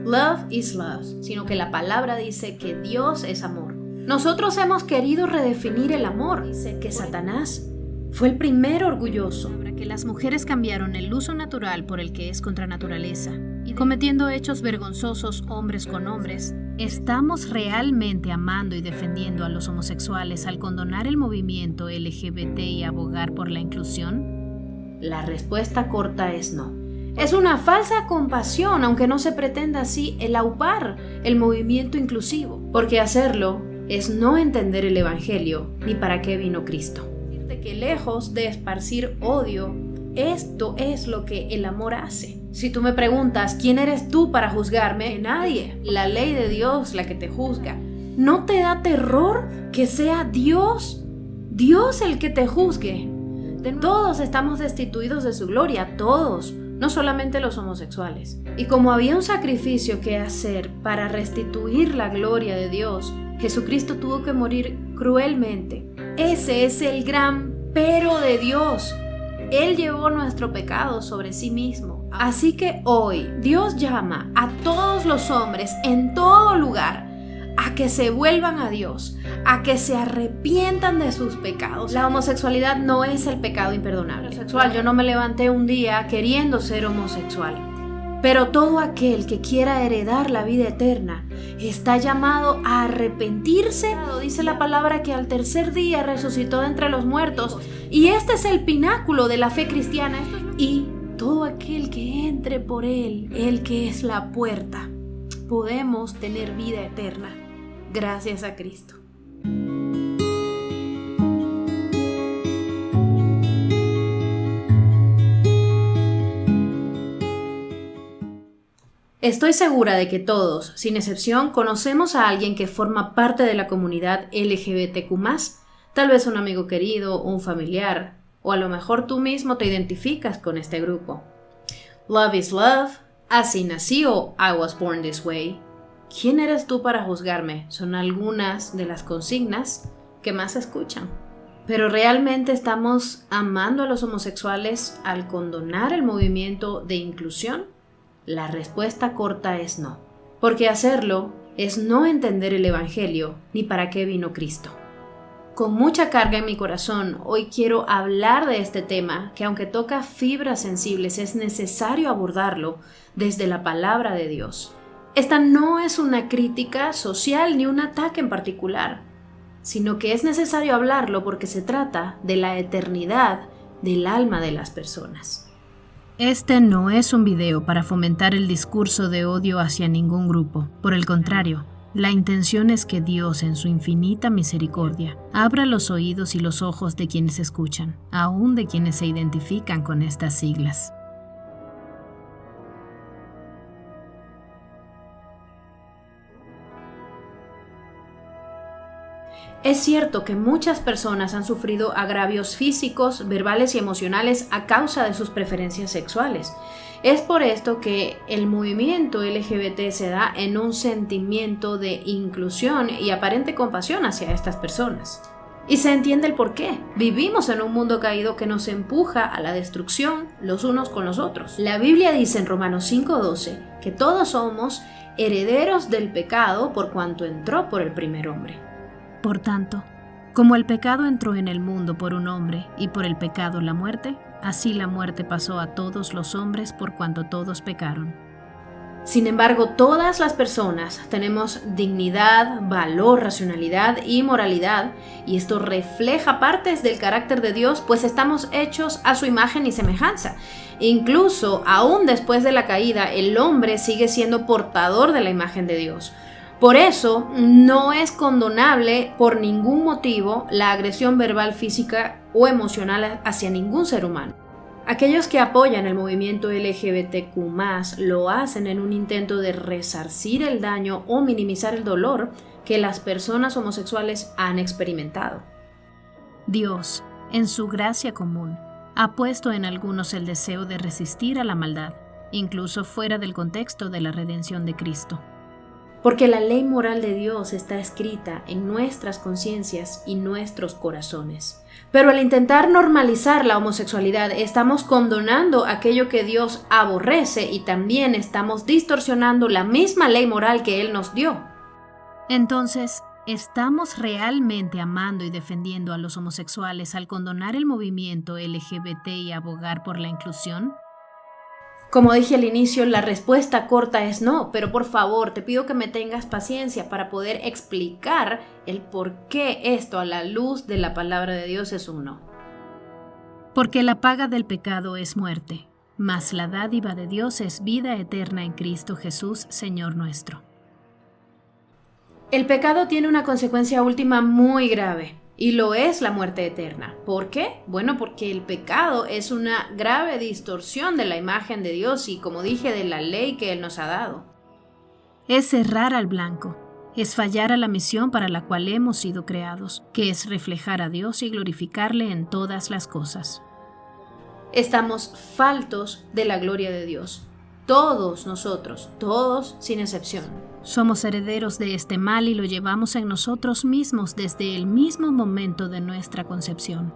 Love is love, sino que la palabra dice que Dios es amor. Nosotros hemos querido redefinir el amor. Dice que Satanás fue el primer orgulloso. Que las mujeres cambiaron el uso natural por el que es contra naturaleza, y cometiendo hechos vergonzosos hombres con hombres. ¿Estamos realmente amando y defendiendo a los homosexuales al condonar el movimiento LGBT y abogar por la inclusión? La respuesta corta es no. Es una falsa compasión, aunque no se pretenda así el aupar el movimiento inclusivo, porque hacerlo es no entender el Evangelio ni para qué vino Cristo. Que lejos de esparcir odio, esto es lo que el amor hace. Si tú me preguntas, ¿quién eres tú para juzgarme? Nadie. La ley de Dios la que te juzga. ¿No te da terror que sea Dios el que te juzgue? Todos estamos destituidos de su gloria, todos, no solamente los homosexuales. Y como había un sacrificio que hacer para restituir la gloria de Dios, Jesucristo tuvo que morir cruelmente. Ese es el gran pero de Dios. Él llevó nuestro pecado sobre sí mismo. Así que hoy Dios llama a todos los hombres en todo lugar a que se vuelvan a Dios, a que se arrepientan de sus pecados. La homosexualidad no es el pecado imperdonable. Yo no me levanté un día queriendo ser homosexual. Pero todo aquel que quiera heredar la vida eterna está llamado a arrepentirse. Dice la palabra que al tercer día resucitó de entre los muertos, y este es el pináculo de la fe cristiana. Y todo aquel que entre por él, el que es la puerta, podemos tener vida eterna gracias a Cristo. Estoy segura de que todos, sin excepción, conocemos a alguien que forma parte de la comunidad LGBTQ+, tal vez un amigo querido, un familiar, o a lo mejor tú mismo te identificas con este grupo. Love is love, así nací o I was born this way. ¿Quién eres tú para juzgarme? Son algunas de las consignas que más se escuchan. Pero ¿realmente estamos amando a los homosexuales al condonar el movimiento de inclusión? La respuesta corta es no, porque hacerlo es no entender el Evangelio ni para qué vino Cristo. Con mucha carga en mi corazón, hoy quiero hablar de este tema que, aunque toca fibras sensibles, es necesario abordarlo desde la palabra de Dios. Esta no es una crítica social ni un ataque en particular, sino que es necesario hablarlo porque se trata de la eternidad del alma de las personas. Este no es un video para fomentar el discurso de odio hacia ningún grupo. Por el contrario, la intención es que Dios, en su infinita misericordia, abra los oídos y los ojos de quienes escuchan, aún de quienes se identifican con estas siglas. Es cierto que muchas personas han sufrido agravios físicos, verbales y emocionales a causa de sus preferencias sexuales. Es por esto que el movimiento LGBT se da en un sentimiento de inclusión y aparente compasión hacia estas personas. Y se entiende el por qué. Vivimos en un mundo caído que nos empuja a la destrucción los unos con los otros. La Biblia dice en Romanos 5:12 que todos somos herederos del pecado por cuanto entró por el primer hombre. Por tanto, como el pecado entró en el mundo por un hombre y por el pecado la muerte, así la muerte pasó a todos los hombres por cuanto todos pecaron. Sin embargo, todas las personas tenemos dignidad, valor, racionalidad y moralidad, y esto refleja partes del carácter de Dios, pues estamos hechos a su imagen y semejanza. Incluso, aún después de la caída, el hombre sigue siendo portador de la imagen de Dios. Por eso, no es condonable por ningún motivo la agresión verbal, física o emocional hacia ningún ser humano. Aquellos que apoyan el movimiento LGBTQ+, lo hacen en un intento de resarcir el daño o minimizar el dolor que las personas homosexuales han experimentado. Dios, en su gracia común, ha puesto en algunos el deseo de resistir a la maldad, incluso fuera del contexto de la redención de Cristo. Porque la ley moral de Dios está escrita en nuestras conciencias y nuestros corazones. Pero al intentar normalizar la homosexualidad, estamos condonando aquello que Dios aborrece y también estamos distorsionando la misma ley moral que Él nos dio. Entonces, ¿estamos realmente amando y defendiendo a los homosexuales al condonar el movimiento LGBT y abogar por la inclusión? Como dije al inicio, la respuesta corta es no, pero por favor te pido que me tengas paciencia para poder explicar el por qué esto a la luz de la palabra de Dios es un no. Porque la paga del pecado es muerte, mas la dádiva de Dios es vida eterna en Cristo Jesús, Señor nuestro. El pecado tiene una consecuencia última muy grave. Y lo es la muerte eterna. ¿Por qué? Bueno, porque el pecado es una grave distorsión de la imagen de Dios y, como dije, de la ley que Él nos ha dado. Es errar al blanco, es fallar a la misión para la cual hemos sido creados, que es reflejar a Dios y glorificarle en todas las cosas. Estamos faltos de la gloria de Dios. Todos nosotros, todos sin excepción. Somos herederos de este mal y lo llevamos en nosotros mismos desde el mismo momento de nuestra concepción.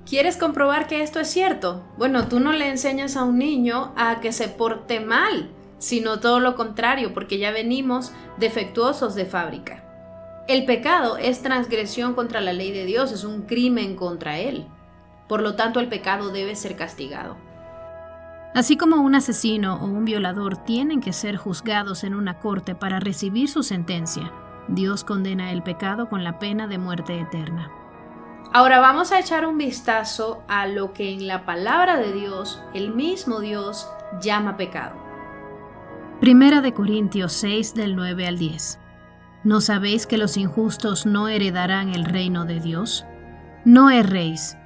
¿Quieres comprobar que esto es cierto? Bueno, tú no le enseñas a un niño a que se porte mal, sino todo lo contrario, porque ya venimos defectuosos de fábrica. El pecado es transgresión contra la ley de Dios, es un crimen contra Él. Por lo tanto, el pecado debe ser castigado. Así como un asesino o un violador tienen que ser juzgados en una corte para recibir su sentencia, Dios condena el pecado con la pena de muerte eterna. Ahora vamos a echar un vistazo a lo que en la palabra de Dios, el mismo Dios, llama pecado. Primera de Corintios 6, del 9 al 10. ¿No sabéis que los injustos no heredarán el reino de Dios? No erréis,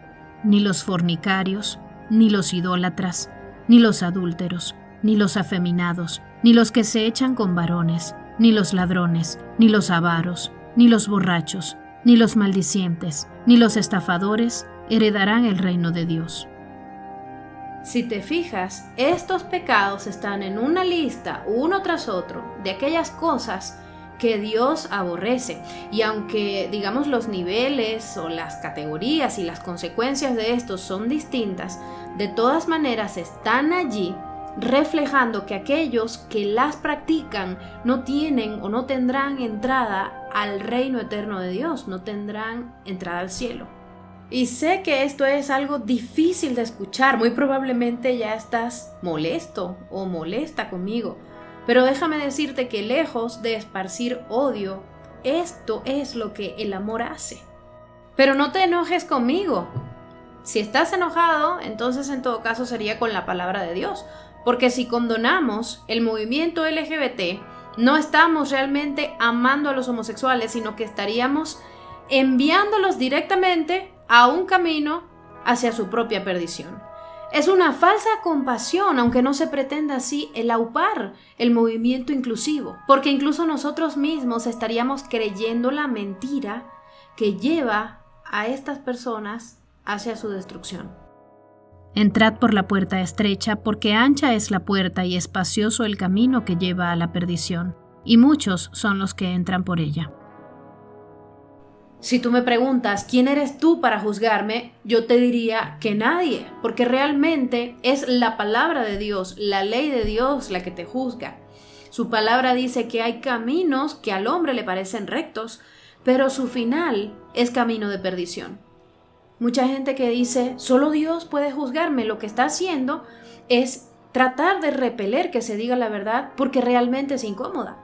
ni los fornicarios, ni los idólatras, ni los adúlteros, ni los afeminados, ni los que se echan con varones, ni los ladrones, ni los avaros, ni los borrachos, ni los maldicientes, ni los estafadores heredarán el reino de Dios. Si te fijas, estos pecados están en una lista, uno tras otro, de aquellas cosas que Dios aborrece. Y aunque, digamos, los niveles o las categorías y las consecuencias de estos son distintas, de todas maneras están allí reflejando que aquellos que las practican no tienen o no tendrán entrada al reino eterno de Dios, no tendrán entrada al cielo. Y sé que esto es algo difícil de escuchar, muy probablemente ya estás molesto o molesta conmigo, pero déjame decirte que lejos de esparcir odio, esto es lo que el amor hace. Pero no te enojes conmigo. Si estás enojado, entonces en todo caso sería con la palabra de Dios, porque si condonamos el movimiento LGBT, no estamos realmente amando a los homosexuales, sino que estaríamos enviándolos directamente a un camino hacia su propia perdición. Es una falsa compasión, aunque no se pretenda así el aupar el movimiento inclusivo, porque incluso nosotros mismos estaríamos creyendo la mentira que lleva a estas personas hacia su destrucción. Entrad por la puerta estrecha, porque ancha es la puerta y espacioso el camino que lleva a la perdición, y muchos son los que entran por ella. Si tú me preguntas quién eres tú para juzgarme, yo te diría que nadie, porque realmente es la palabra de Dios, la ley de Dios la que te juzga. Su palabra dice que hay caminos que al hombre le parecen rectos, pero su final es camino de perdición. Mucha gente que dice, solo Dios puede juzgarme, lo que está haciendo es tratar de repeler que se diga la verdad porque realmente es incómoda.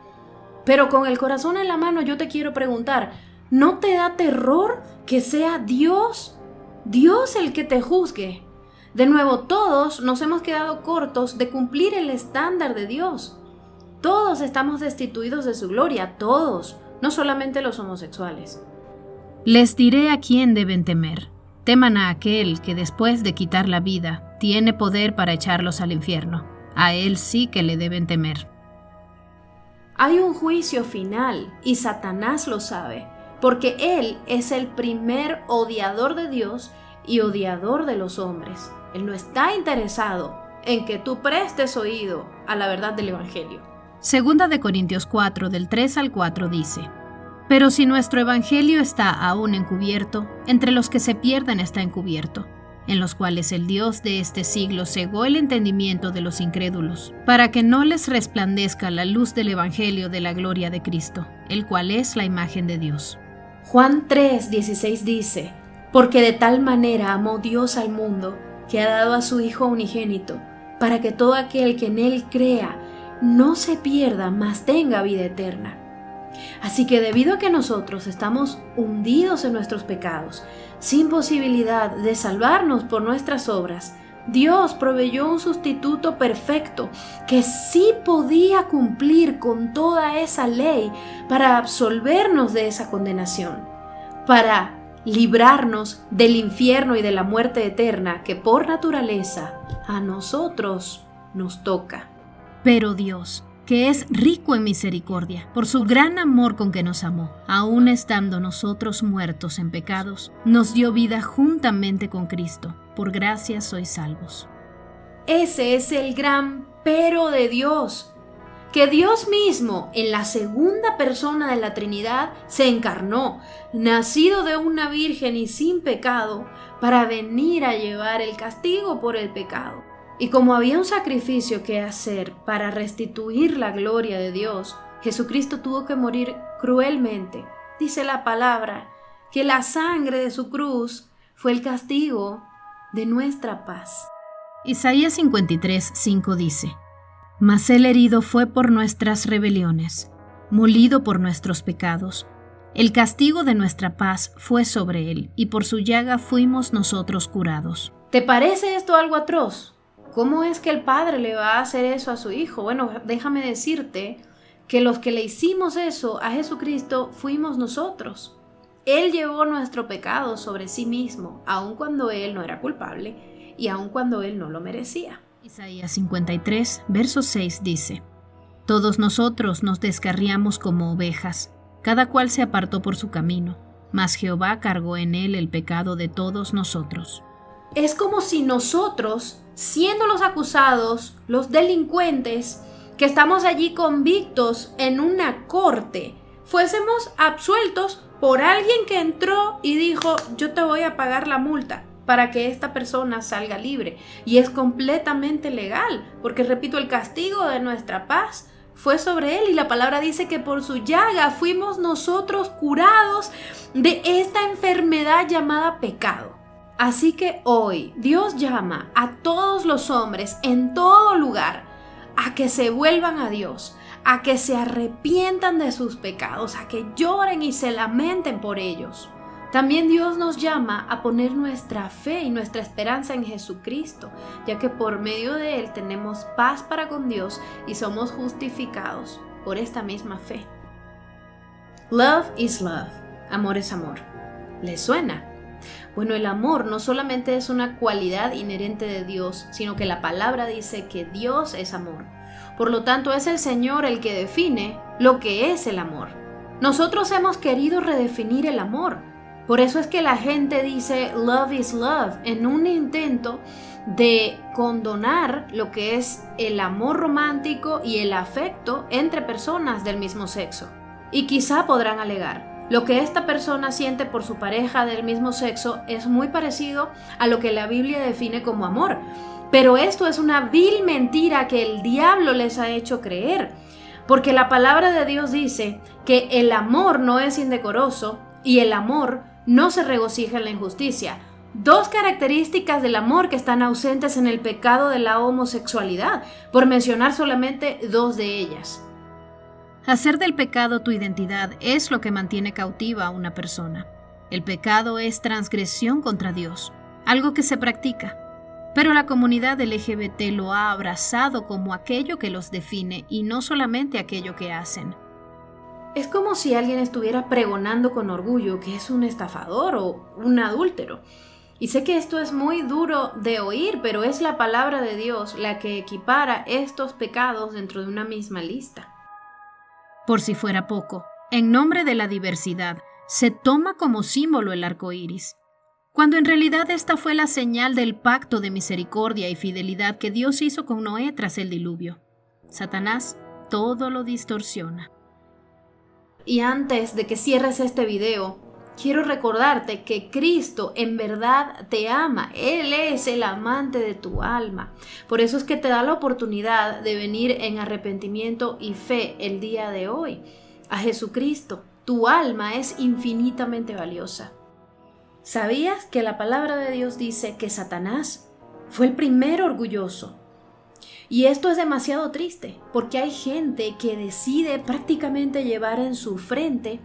Pero con el corazón en la mano yo te quiero preguntar, ¿no te da terror que sea Dios el que te juzgue? De nuevo, todos nos hemos quedado cortos de cumplir el estándar de Dios. Todos estamos destituidos de su gloria, todos, no solamente los homosexuales. Les diré a quién deben temer. Teman a aquel que después de quitar la vida tiene poder para echarlos al infierno. A él sí que le deben temer. Hay un juicio final y Satanás lo sabe, porque él es el primer odiador de Dios y odiador de los hombres. Él no está interesado en que tú prestes oído a la verdad del Evangelio. Segunda de Corintios 4, del 3 al 4 dice: Pero si nuestro evangelio está aún encubierto, entre los que se pierden está encubierto, en los cuales el Dios de este siglo cegó el entendimiento de los incrédulos, para que no les resplandezca la luz del evangelio de la gloria de Cristo, el cual es la imagen de Dios. Juan 3:16 dice: Porque de tal manera amó Dios al mundo, que ha dado a su Hijo unigénito, para que todo aquel que en Él crea no se pierda, mas tenga vida eterna. Así que debido a que nosotros estamos hundidos en nuestros pecados, sin posibilidad de salvarnos por nuestras obras, Dios proveyó un sustituto perfecto que sí podía cumplir con toda esa ley para absolvernos de esa condenación, para librarnos del infierno y de la muerte eterna que por naturaleza a nosotros nos toca. Pero Dios, que es rico en misericordia, por su gran amor con que nos amó, aun estando nosotros muertos en pecados, nos dio vida juntamente con Cristo. Por gracia sois salvos. Ese es el gran pero de Dios, que Dios mismo, en la segunda persona de la Trinidad, se encarnó, nacido de una virgen y sin pecado, para venir a llevar el castigo por el pecado. Y como había un sacrificio que hacer para restituir la gloria de Dios, Jesucristo tuvo que morir cruelmente. Dice la palabra que la sangre de su cruz fue el castigo de nuestra paz. Isaías 53:5 dice: Mas el herido fue por nuestras rebeliones, molido por nuestros pecados. El castigo de nuestra paz fue sobre él, y por su llaga fuimos nosotros curados. ¿Te parece esto algo atroz? ¿Cómo es que el Padre le va a hacer eso a su Hijo? Bueno, déjame decirte que los que le hicimos eso a Jesucristo fuimos nosotros. Él llevó nuestro pecado sobre sí mismo, aun cuando Él no era culpable y aun cuando Él no lo merecía. Isaías 53, verso 6 dice: Todos nosotros nos descarriamos como ovejas, cada cual se apartó por su camino, mas Jehová cargó en él el pecado de todos nosotros. Es como si nosotros, siendo los acusados, los delincuentes, que estamos allí convictos en una corte, fuésemos absueltos por alguien que entró y dijo: yo te voy a pagar la multa para que esta persona salga libre. Y es completamente legal, porque repito, el castigo de nuestra paz fue sobre él, y la palabra dice que por su llaga fuimos nosotros curados de esta enfermedad llamada pecado. Así que hoy Dios llama a todos los hombres en todo lugar a que se vuelvan a Dios, a que se arrepientan de sus pecados, a que lloren y se lamenten por ellos. También Dios nos llama a poner nuestra fe y nuestra esperanza en Jesucristo, ya que por medio de Él tenemos paz para con Dios y somos justificados por esta misma fe. Love is love. Amor es amor. ¿Les suena? Bueno, el amor no solamente es una cualidad inherente de Dios, sino que la palabra dice que Dios es amor. Por lo tanto, es el Señor el que define lo que es el amor. Nosotros hemos querido redefinir el amor. Por eso es que la gente dice love is love, en un intento de condonar lo que es el amor romántico y el afecto entre personas del mismo sexo. Y quizá podrán alegar: lo que esta persona siente por su pareja del mismo sexo es muy parecido a lo que la Biblia define como amor. Pero esto es una vil mentira que el diablo les ha hecho creer. Porque la palabra de Dios dice que el amor no es indecoroso y el amor no se regocija en la injusticia. Dos características del amor que están ausentes en el pecado de la homosexualidad, por mencionar solamente dos de ellas. Hacer del pecado tu identidad es lo que mantiene cautiva a una persona. El pecado es transgresión contra Dios, algo que se practica. Pero la comunidad LGBT lo ha abrazado como aquello que los define y no solamente aquello que hacen. Es como si alguien estuviera pregonando con orgullo que es un estafador o un adúltero. Y sé que esto es muy duro de oír, pero es la palabra de Dios la que equipara estos pecados dentro de una misma lista. Por si fuera poco, en nombre de la diversidad, se toma como símbolo el arco iris, cuando en realidad esta fue la señal del pacto de misericordia y fidelidad que Dios hizo con Noé tras el diluvio. Satanás todo lo distorsiona. Y antes de que cierres este video, quiero recordarte que Cristo en verdad te ama. Él es el amante de tu alma. Por eso es que te da la oportunidad de venir en arrepentimiento y fe el día de hoy a Jesucristo. Tu alma es infinitamente valiosa. ¿Sabías que la palabra de Dios dice que Satanás fue el primer orgulloso? Y esto es demasiado triste, porque hay gente que decide prácticamente llevar en su frente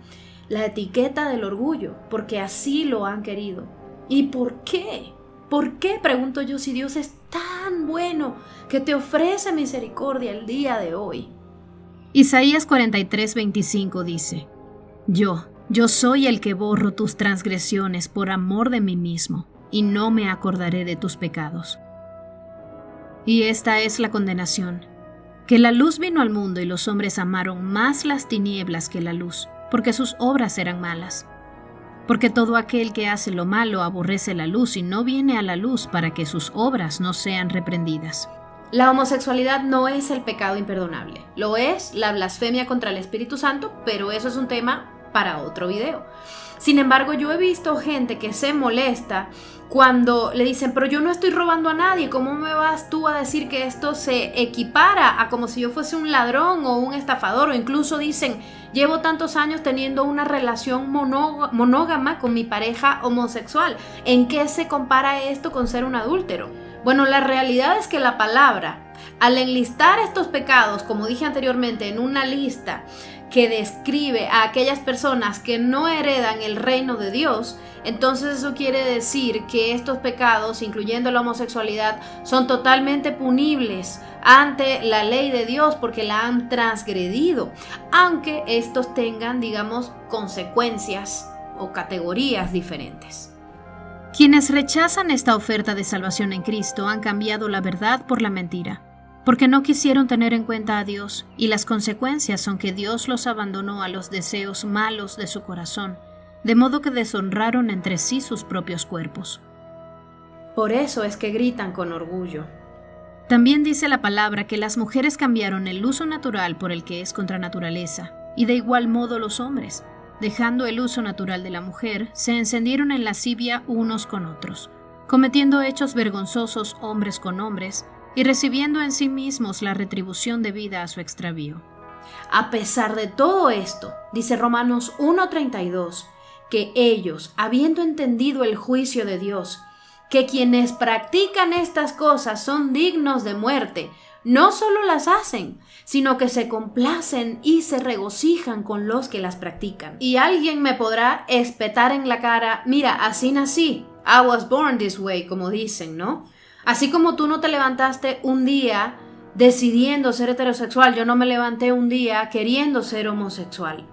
la etiqueta del orgullo, porque así lo han querido. ¿Y por qué? ¿Por qué, pregunto yo, si Dios es tan bueno que te ofrece misericordia el día de hoy? Isaías 43:25 dice: Yo soy el que borro tus transgresiones por amor de mí mismo, y no me acordaré de tus pecados. Y esta es la condenación, que la luz vino al mundo y los hombres amaron más las tinieblas que la luz, porque sus obras eran malas. Porque todo aquel que hace lo malo aborrece la luz y no viene a la luz para que sus obras no sean reprendidas. La homosexualidad no es el pecado imperdonable, lo es la blasfemia contra el Espíritu Santo, pero eso es un tema para otro video. Sin embargo, yo he visto gente que se molesta cuando le dicen, pero yo no estoy robando a nadie, ¿cómo me vas tú a decir que esto se equipara a como si yo fuese un ladrón o un estafador? O incluso dicen, llevo tantos años teniendo una relación monógama con mi pareja homosexual. ¿En qué se compara esto con ser un adúltero? Bueno, la realidad es que la palabra, al enlistar estos pecados, como dije anteriormente, en una lista que describe a aquellas personas que no heredan el reino de Dios, entonces eso quiere decir que estos pecados, incluyendo la homosexualidad, son totalmente punibles ante la ley de Dios porque la han transgredido, aunque estos tengan, digamos, consecuencias o categorías diferentes. Quienes rechazan esta oferta de salvación en Cristo han cambiado la verdad por la mentira, porque no quisieron tener en cuenta a Dios, y las consecuencias son que Dios los abandonó a los deseos malos de su corazón, de modo que deshonraron entre sí sus propios cuerpos. Por eso es que gritan con orgullo. También dice la palabra que las mujeres cambiaron el uso natural por el que es contra naturaleza, y de igual modo los hombres, dejando el uso natural de la mujer, se encendieron en lascivia unos con otros, cometiendo hechos vergonzosos hombres con hombres, y recibiendo en sí mismos la retribución debida a su extravío. A pesar de todo esto, dice Romanos 1:32, que ellos, habiendo entendido el juicio de Dios, que quienes practican estas cosas son dignos de muerte, no solo las hacen, sino que se complacen y se regocijan con los que las practican. Y alguien me podrá espetar en la cara, mira, así nací, I was born this way, como dicen, ¿no? Así como tú no te levantaste un día decidiendo ser heterosexual, yo no me levanté un día queriendo ser homosexual.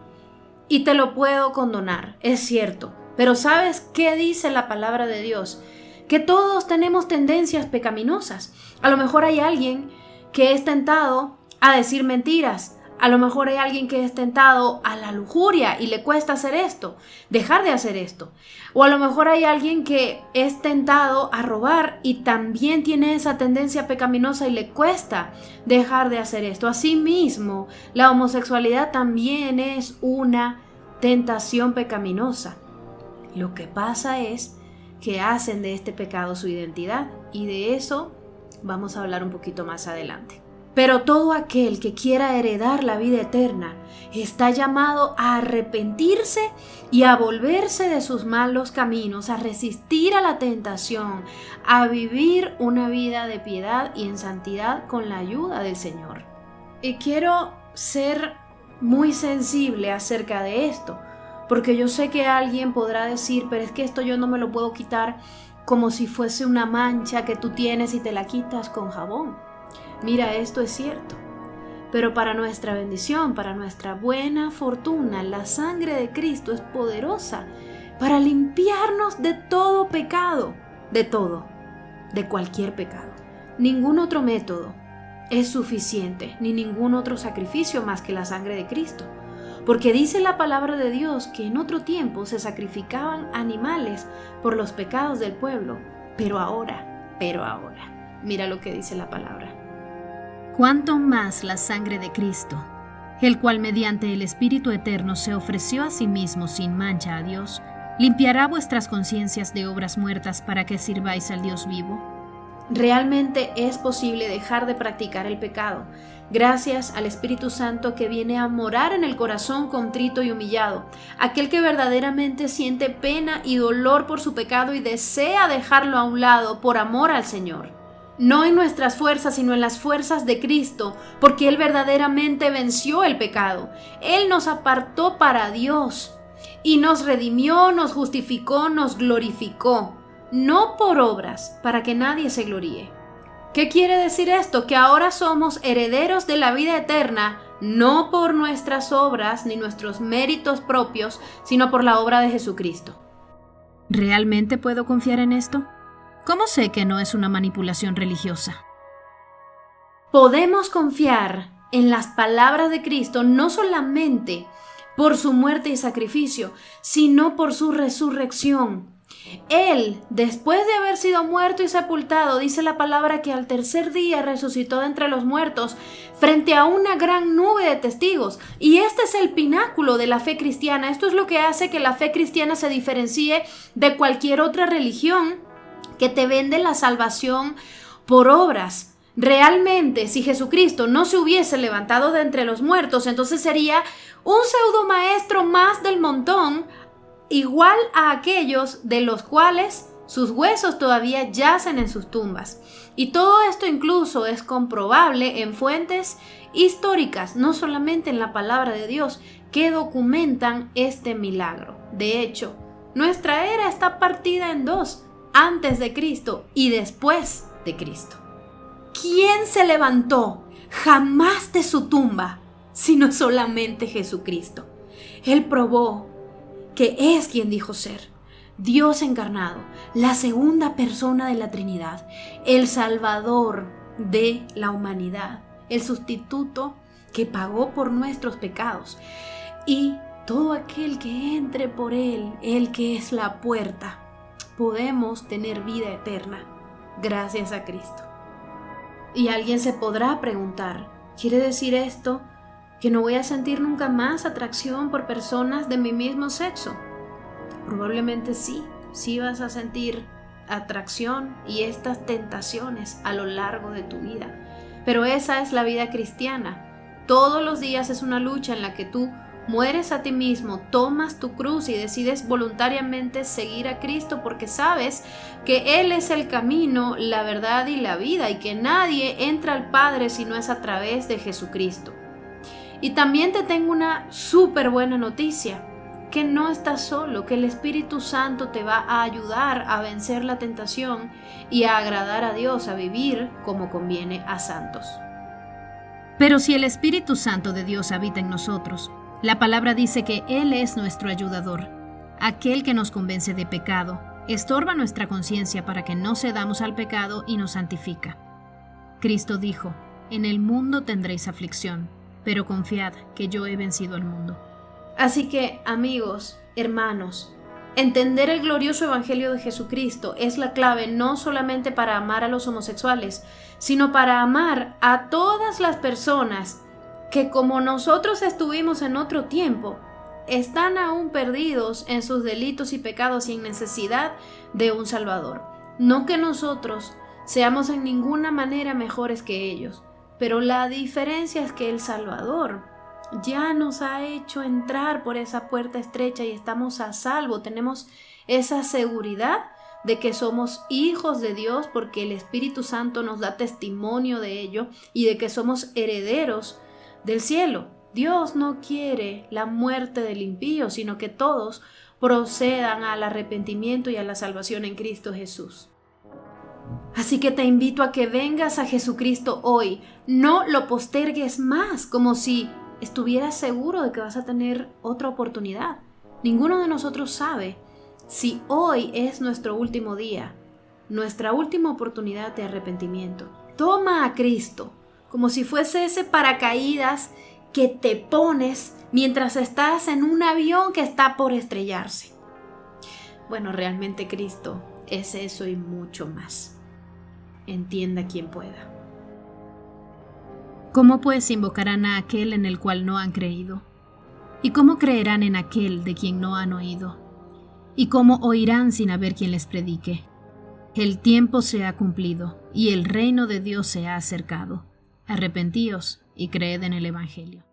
Y te lo puedo condonar, es cierto. Pero ¿sabes qué dice la palabra de Dios? Que todos tenemos tendencias pecaminosas. A lo mejor hay alguien que es tentado a decir mentiras. A lo mejor hay alguien que es tentado a la lujuria y le cuesta hacer esto, dejar de hacer esto. O a lo mejor hay alguien que es tentado a robar y también tiene esa tendencia pecaminosa y le cuesta dejar de hacer esto. Asimismo, la homosexualidad también es una tentación pecaminosa. Lo que pasa es que hacen de este pecado su identidad, y de eso vamos a hablar un poquito más adelante. Pero todo aquel que quiera heredar la vida eterna está llamado a arrepentirse y a volverse de sus malos caminos, a resistir a la tentación, a vivir una vida de piedad y en santidad con la ayuda del Señor. Y quiero ser muy sensible acerca de esto, porque yo sé que alguien podrá decir, pero es que esto yo no me lo puedo quitar como si fuese una mancha que tú tienes y te la quitas con jabón. Mira, esto es cierto, pero para nuestra bendición, para nuestra buena fortuna, la sangre de Cristo es poderosa para limpiarnos de todo pecado, de todo, de cualquier pecado. Ningún otro método es suficiente, ni ningún otro sacrificio más que la sangre de Cristo, porque dice la palabra de Dios que en otro tiempo se sacrificaban animales por los pecados del pueblo, pero ahora, mira lo que dice la palabra. cuánto más la sangre de Cristo, el cual mediante el Espíritu Eterno se ofreció a sí mismo sin mancha a Dios, limpiará vuestras conciencias de obras muertas para que sirváis al Dios vivo. Realmente es posible dejar de practicar el pecado, gracias al Espíritu Santo que viene a morar en el corazón contrito y humillado, aquel que verdaderamente siente pena y dolor por su pecado y desea dejarlo a un lado por amor al Señor. No en nuestras fuerzas, sino en las fuerzas de Cristo, porque Él verdaderamente venció el pecado. Él nos apartó para Dios y nos redimió, nos justificó, nos glorificó. No por obras, para que nadie se gloríe. ¿Qué quiere decir esto? Que ahora somos herederos de la vida eterna, no por nuestras obras ni nuestros méritos propios, sino por la obra de Jesucristo. ¿Realmente puedo confiar en esto? ¿Cómo sé que no es una manipulación religiosa? Podemos confiar en las palabras de Cristo no solamente por su muerte y sacrificio, sino por su resurrección. Él, después de haber sido muerto y sepultado, dice la palabra que al tercer día resucitó de entre los muertos frente a una gran nube de testigos. Y este es el pináculo de la fe cristiana. Esto es lo que hace que la fe cristiana se diferencie de cualquier otra religión que te vende la salvación por obras. Realmente, si Jesucristo no se hubiese levantado de entre los muertos, entonces sería un pseudo maestro más del montón, igual a aquellos de los cuales sus huesos todavía yacen en sus tumbas. Y todo esto incluso es comprobable en fuentes históricas, no solamente en la palabra de Dios, que documentan este milagro. De hecho, nuestra era está partida en dos, antes de Cristo y después de Cristo. ¿Quién se levantó jamás de su tumba, sino solamente Jesucristo? Él probó que es quien dijo ser, Dios encarnado, la segunda persona de la Trinidad, el Salvador de la humanidad, el sustituto que pagó por nuestros pecados, y todo aquel que entre por Él, el que es la puerta, podemos tener vida eterna gracias a Cristo. Y alguien se podrá preguntar, ¿quiere decir esto que no voy a sentir nunca más atracción por personas de mi mismo sexo? Probablemente sí vas a sentir atracción y estas tentaciones a lo largo de tu vida. Pero esa es la vida cristiana. Todos los días es una lucha en la que tú mueres a ti mismo, tomas tu cruz y decides voluntariamente seguir a Cristo porque sabes que Él es el camino, la verdad y la vida y que nadie entra al Padre si no es a través de Jesucristo. Y también te tengo una súper buena noticia, que no estás solo, que el Espíritu Santo te va a ayudar a vencer la tentación y a agradar a Dios, a vivir como conviene a santos. Pero si el Espíritu Santo de Dios habita en nosotros, la palabra dice que Él es nuestro ayudador, aquel que nos convence de pecado, estorba nuestra conciencia para que no cedamos al pecado y nos santifica. Cristo dijo, en el mundo tendréis aflicción, pero confiad que yo he vencido al mundo. Así que, amigos, hermanos, entender el glorioso evangelio de Jesucristo es la clave no solamente para amar a los homosexuales, sino para amar a todas las personas que, como nosotros estuvimos en otro tiempo, están aún perdidos en sus delitos y pecados y en necesidad de un Salvador. No que nosotros seamos en ninguna manera mejores que ellos, pero la diferencia es que el Salvador ya nos ha hecho entrar por esa puerta estrecha y estamos a salvo. Tenemos esa seguridad de que somos hijos de Dios porque el Espíritu Santo nos da testimonio de ello y de que somos herederos del cielo. Dios no quiere la muerte del impío, sino que todos procedan al arrepentimiento y a la salvación en Cristo Jesús. Así que te invito a que vengas a Jesucristo hoy. No lo postergues más, como si estuvieras seguro de que vas a tener otra oportunidad. Ninguno de nosotros sabe si hoy es nuestro último día, nuestra última oportunidad de arrepentimiento. Toma a Cristo como si fuese ese paracaídas que te pones mientras estás en un avión que está por estrellarse. Bueno, realmente Cristo es eso y mucho más. Entienda quien pueda. ¿Cómo pues invocarán a aquel en el cual no han creído? ¿Y cómo creerán en aquel de quien no han oído? ¿Y cómo oirán sin haber quien les predique? El tiempo se ha cumplido y el reino de Dios se ha acercado. Arrepentíos y creed en el Evangelio.